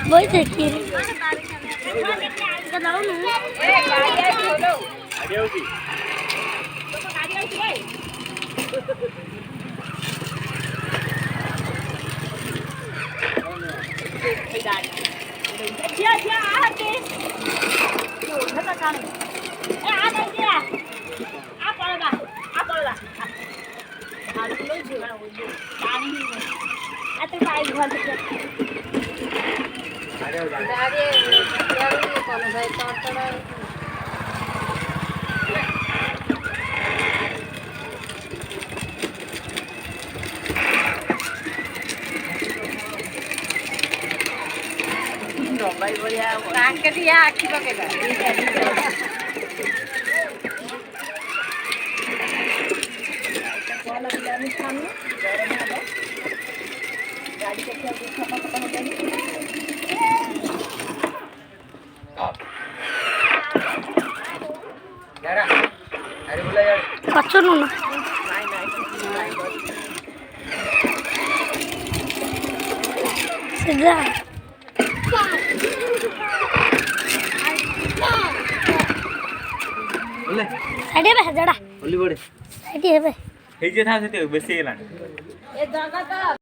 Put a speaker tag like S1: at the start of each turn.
S1: वही देखिए आखि पकेगा कच्चो ना सीधा साइड पे जड़ा ओली बड़े साइड पे हे जे था से बेसी गेला ए जगह तो